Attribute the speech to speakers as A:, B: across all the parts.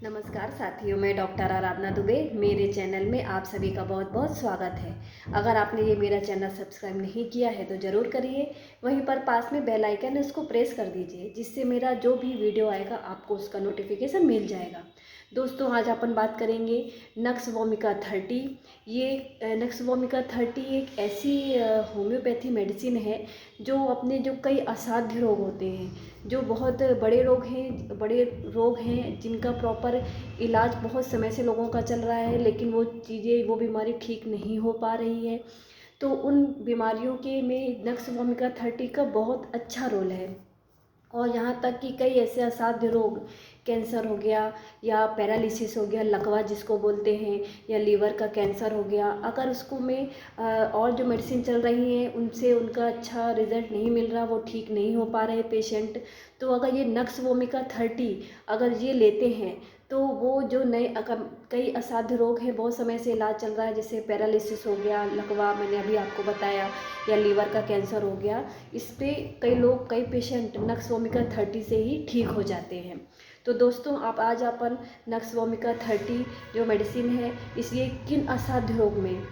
A: नमस्कार साथियों, मैं डॉक्टर आराधना दुबे। मेरे चैनल में आप सभी का बहुत बहुत स्वागत है। अगर आपने ये मेरा चैनल सब्सक्राइब नहीं किया है तो ज़रूर करिए। वहीं पर पास में बेल आइकन है, उसको प्रेस कर दीजिए, जिससे मेरा जो भी वीडियो आएगा आपको उसका नोटिफिकेशन मिल जाएगा। दोस्तों, आज अपन बात करेंगे नक्स वोमिका 30। ये नक्स वोमिका 30 एक ऐसी होम्योपैथी मेडिसिन है जो अपने जो कई असाध्य रोग होते हैं, जो बहुत बड़े रोग हैं जिनका प्रॉपर इलाज बहुत समय से लोगों का चल रहा है, लेकिन वो बीमारी ठीक नहीं हो पा रही है। तो उन बीमारियों के में नक्स वोमिका 30 का बहुत अच्छा रोल है। और यहाँ तक कि कई ऐसे असाध्य रोग, कैंसर हो गया या पैरालिसिस हो गया, लकवा जिसको बोलते हैं, या लीवर का कैंसर हो गया, अगर उसको में और जो मेडिसिन चल रही हैं उनसे उनका अच्छा रिजल्ट नहीं मिल रहा, वो ठीक नहीं हो पा रहे पेशेंट, तो अगर ये नक्स वोमिका 30 अगर ये लेते हैं तो वो जो कई असाध्य रोग हैं, बहुत समय से इलाज चल रहा है, जैसे पैरालिसिस हो गया, लकवा मैंने अभी आपको बताया, या लीवर का कैंसर हो गया, इस पे कई पेशेंट नक्स वोमिका 30 से ही ठीक हो जाते हैं। तो दोस्तों, आप आज अपन नक्स वोमिका 30 जो मेडिसिन है, इसलिए किन असाध्य रोग में,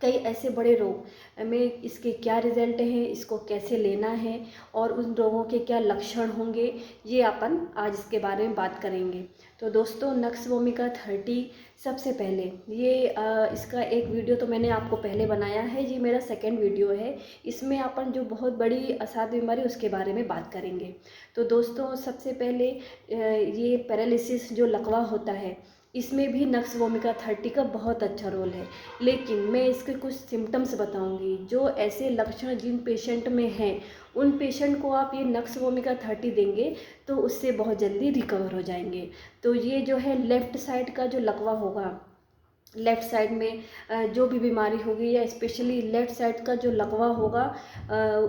A: कई ऐसे बड़े रोग में इसके क्या रिजल्ट हैं, इसको कैसे लेना है और उन रोगों के क्या लक्षण होंगे, ये अपन आज इसके बारे में बात करेंगे। तो दोस्तों, नक्स वोमिका 30 सबसे पहले इसका एक वीडियो तो मैंने आपको पहले बनाया है, ये मेरा सेकंड वीडियो है। इसमें अपन जो बहुत बड़ी असाध्य बीमारी उसके बारे में बात करेंगे। तो दोस्तों, सबसे पहले ये पैरालिसिस जो लकवा होता है, इसमें भी नक्स वोमिका 30 का बहुत अच्छा रोल है। लेकिन मैं इसके कुछ सिम्टम्स बताऊंगी, जो ऐसे लक्षण जिन पेशेंट में हैं, उन पेशेंट को आप ये नक्स वोमिका 30 देंगे तो उससे बहुत जल्दी रिकवर हो जाएंगे। तो ये जो है लेफ़्ट साइड का जो लकवा होगा, लेफ़्ट साइड में जो भी बीमारी होगी, या स्पेशली लेफ़्ट साइड का जो लकवा होगा,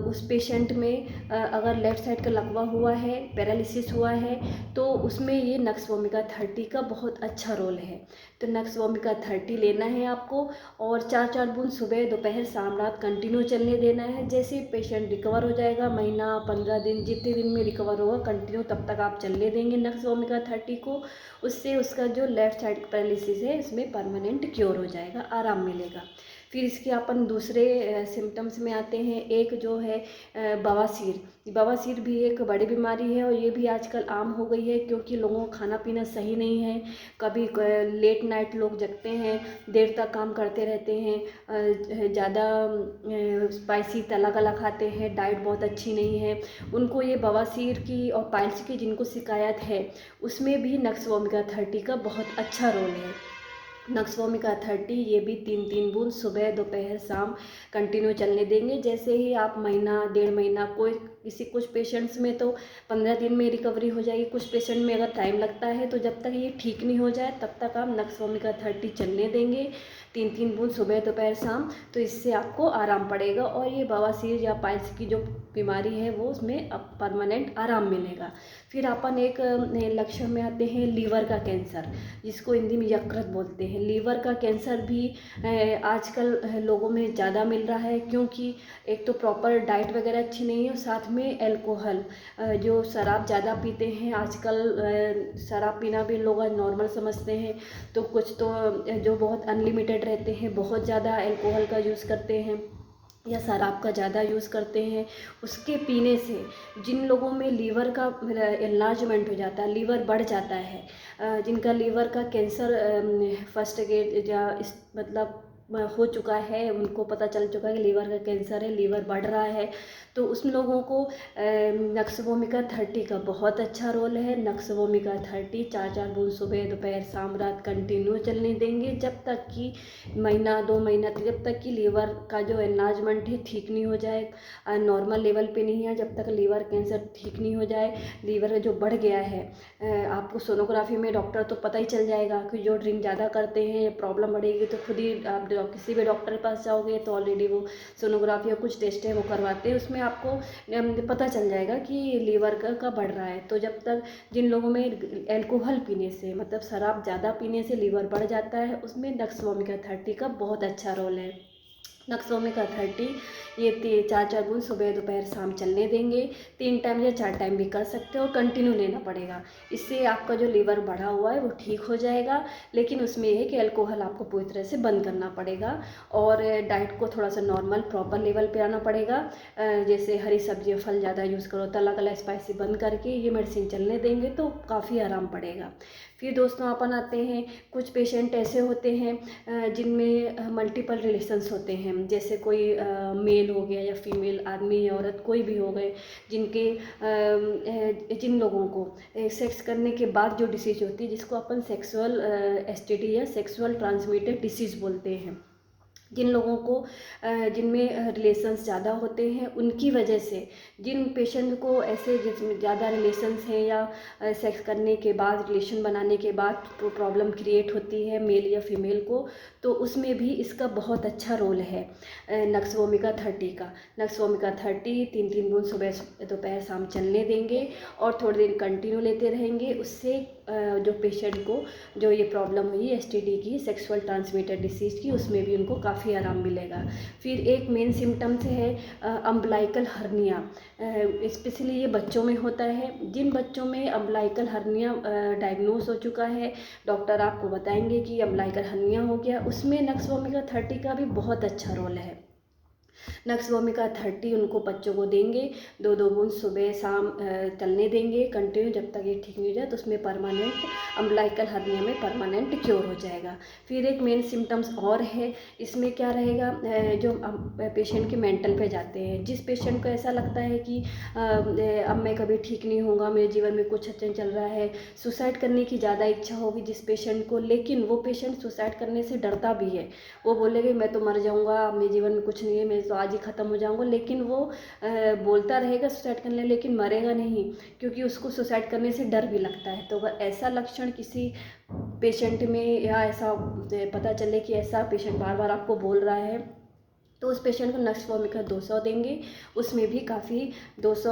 A: उस पेशेंट में अगर लेफ़्ट साइड का लकवा हुआ है, पैरालिसिस हुआ है, तो उसमें ये नक्स वोमिका 30 का बहुत अच्छा रोल है। तो नक्स वोमिका 30 लेना है आपको, और 4-4 बूंद सुबह दोपहर शाम रात कंटिन्यू चलने देना है। जैसे पेशेंट रिकवर हो जाएगा, महीना 15 दिन जितने दिन में रिकवर होगा, कंटिन्यू तब तक आप चलने देंगे नक्स वोमिका 30 को। उससे उसका जो लेफ़्ट साइड पैरालिसिस है इसमें परमानेंट क्योर हो जाएगा, आराम मिलेगा। फिर इसके अपन दूसरे सिम्टम्स में आते हैं। एक जो है बवासीर। बवासीर भी एक बड़ी बीमारी है, और ये भी आजकल आम हो गई है, क्योंकि लोगों का खाना पीना सही नहीं है। कभी लेट नाइट लोग जगते हैं, देर तक काम करते रहते हैं, ज़्यादा स्पाइसी तला गला खाते हैं, डाइट बहुत अच्छी नहीं है, उनको ये बवासीर की और पाइल्स की जिनको शिकायत है, उसमें भी नक्स वोमिका 30 का बहुत अच्छा रोल है। नक्स वोमिका 30 ये भी 3-3 बूंद सुबह दोपहर शाम कंटिन्यू चलने देंगे। जैसे ही आप महीना 1.5 महीना, कुछ पेशेंट्स में तो 15 दिन में रिकवरी हो जाएगी, कुछ पेशेंट में अगर टाइम लगता है, तो जब तक ये ठीक नहीं हो जाए तब तक आप नक्स वोमिका 30 चलने देंगे, 3-3 बूंद सुबह दोपहर शाम। तो इससे आपको आराम पड़ेगा, और ये बवासीर या पाइल्स की जो बीमारी है वो उसमें अब परमानेंट आराम मिलेगा। फिर अपन एक लक्षण में आते हैं लीवर का कैंसर, जिसको हिंदी में यकृत बोलते हैं। लीवर का कैंसर भी आजकल लोगों में ज़्यादा मिल रहा है, क्योंकि एक तो प्रॉपर डाइट वगैरह अच्छी नहीं है, और साथ में अल्कोहल, जो शराब ज़्यादा पीते हैं आजकल, शराब पीना भी लोग नॉर्मल समझते हैं। तो कुछ तो जो बहुत अनलिमिटेड रहते हैं, बहुत ज़्यादा अल्कोहल का यूज़ करते हैं या शराब का ज़्यादा यूज़ करते हैं, उसके पीने से जिन लोगों में लीवर का एनलार्जमेंट हो जाता है, लीवर बढ़ जाता है, जिनका लीवर का कैंसर फर्स्ट ग्रेड या मतलब हो चुका है, उनको पता चल चुका है कि लीवर का कैंसर है, लीवर बढ़ रहा है, तो उस लोगों को नक्स वोमिका 30 का बहुत अच्छा रोल है। नक्स वोमिका 30 4-4 बूंद सुबह दोपहर शाम रात कंटिन्यू चलने देंगे, जब तक कि महीना 2 महीना, जब तक कि लीवर का जो एनलार्जमेंट है ठीक नहीं हो जाए, नॉर्मल लेवल पे नहीं है, जब तक लीवर कैंसर ठीक नहीं हो जाए, लीवर जो बढ़ गया है, आपको सोनोग्राफी में डॉक्टर तो पता ही चल जाएगा कि जो ड्रिंक ज़्यादा करते हैं प्रॉब्लम बढ़ेगी, तो खुद ही आप किसी भी डॉक्टर के पास जाओगे तो ऑलरेडी वो सोनोग्राफी और कुछ टेस्ट है वो करवाते हैं, उसमें आपको पता चल जाएगा कि लीवर का बढ़ रहा है। तो जब तक जिन लोगों में अल्कोहल पीने से, मतलब शराब ज़्यादा पीने से लीवर बढ़ जाता है, उसमें नक्स वोमिका 30 का बहुत अच्छा रोल है। नक्सोमिका 30 ये 4-4 बूंद सुबह दोपहर शाम चलने देंगे। 3 टाइम या 4 टाइम भी कर सकते हो और कंटिन्यू लेना पड़ेगा। इससे आपका जो लीवर बढ़ा हुआ है वो ठीक हो जाएगा। लेकिन उसमें ये है कि अल्कोहल आपको पूरी तरह से बंद करना पड़ेगा और डाइट को थोड़ा सा नॉर्मल प्रॉपर लेवल पे आना पड़ेगा। जैसे हरी सब्जियाँ फल ज़्यादा यूज़ करो, तला गला स्पाइसी बंद करके ये मेडिसिन चलने देंगे तो काफ़ी आराम पड़ेगा। फिर दोस्तों अपन आते हैं, कुछ पेशेंट ऐसे होते हैं जिनमें मल्टीपल रिलेशंस होते हैं। जैसे कोई मेल हो गया या फीमेल, आदमी या औरत कोई भी हो गए, जिनके जिन लोगों को सेक्स करने के बाद जो डिसीज होती है जिसको अपन सेक्सुअल एसटीडी या सेक्सुअल ट्रांसमिटेड डिसीज़ बोलते हैं, जिन लोगों को जिनमें रिलेशंस ज़्यादा होते हैं, उनकी वजह से जिन पेशेंट को ऐसे जिसमें ज़्यादा रिलेशंस हैं या सेक्स करने के बाद, रिलेशन बनाने के बाद प्रॉब्लम क्रिएट होती है मेल या फीमेल को, तो उसमें भी इसका बहुत अच्छा रोल है नक्सवोमिका 30 का। नक्सवोमिका 30 3-3 बूंद सुबह दोपहर शाम चलने देंगे और थोड़ी देर कंटिन्यू लेते रहेंगे। उससे जो पेशेंट को जो ये प्रॉब्लम हुई एसटीडी की, सेक्सुअल ट्रांसमिटेड डिसीज़ की, उसमें भी उनको काफ़ी आराम मिलेगा। फिर एक मेन सिम्टम्स है अम्बलाइकल हर्निया। स्पेशली ये बच्चों में होता है। जिन बच्चों में अम्बलाइकल हर्निया डायग्नोस हो चुका है, डॉक्टर आपको बताएंगे कि अम्बलाइकल हर्निया हो गया, उसमें नक्सवोमिका 30 का भी बहुत अच्छा रोल है। नक्सवोमिका 30 उनको बच्चों को देंगे, 2-2 बूंद सुबह शाम चलने देंगे कंटिन्यू जब तक ये ठीक नहीं हो जाए, तो उसमें परमानेंट अम्बलाइकल हर्निया में परमानेंट क्योर हो जाएगा। फिर एक मेन सिम्टम्स और है, इसमें क्या रहेगा, जो पेशेंट के मेंटल पे जाते हैं, जिस पेशेंट को ऐसा लगता है कि अब मैं कभी ठीक नहीं होऊंगा, मेरे जीवन में कुछ अच्छा चल रहा है, सुसाइड करने की ज़्यादा इच्छा होगी जिस पेशेंट को, लेकिन वो पेशेंट सुसाइड करने से डरता भी है। वो बोलेगा मैं तो मर जाऊँगा, मेरे जीवन में कुछ नहीं है, मैं तो आज ही ख़त्म हो जाऊँगा, लेकिन वो बोलता रहेगा सुसाइड करने, लेकिन मरेगा नहीं, क्योंकि उसको सुसाइड करने से डर भी लगता है। तो अगर ऐसा लक्षण किसी पेशेंट में या ऐसा पता चले कि ऐसा पेशेंट बार बार आपको बोल रहा है, तो उस पेशेंट को नक्सवोमिका 200 देंगे। उसमें भी काफ़ी 200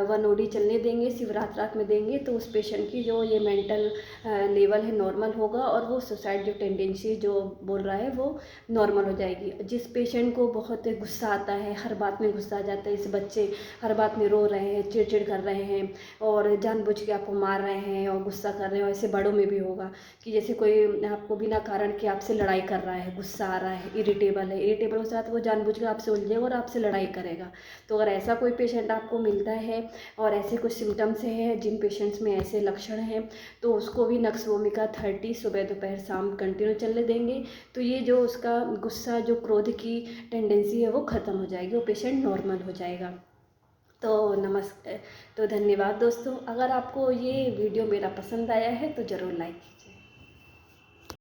A: 1 ओडी चलने देंगे, सिर्फ रात में देंगे, तो उस पेशेंट की जो ये मेंटल लेवल है नॉर्मल होगा और वो सुसाइड जो टेंडेंसी जो बोल रहा है वो नॉर्मल हो जाएगी। जिस पेशेंट को बहुत गुस्सा आता है, हर बात में गुस्सा आ जाता है, इस बच्चे हर बात में रो रहे हैं, चिड़चिड़ कर रहे हैं और जानबूझ के आपको मार रहे हैं और गुस्सा कर रहे हैं, ऐसे बड़ों में भी होगा कि जैसे कोई आपको बिना कारण के आपसे लड़ाई कर रहा है, गुस्सा आ रहा है, इरिटेबल है, इरिटेबल के साथ वो जानबूझ के आपसे उलझेगा और आपसे लड़ाई करेगा। तो अगर ऐसा कोई पेशेंट आपको मिलता है और ऐसे कुछ सिम्टम्स हैं, जिन पेशेंट्स में ऐसे लक्षण हैं, तो उसको भी नक्सवोमिका 30 सुबह दोपहर शाम कंटिन्यू चलने देंगे। तो ये जो उसका गुस्सा, जो क्रोध की टेंडेंसी है वो ख़त्म हो जाएगी, वो पेशेंट नॉर्मल हो जाएगा। तो धन्यवाद दोस्तों। अगर आपको ये वीडियो मेरा पसंद आया है तो ज़रूर लाइक कीजिए।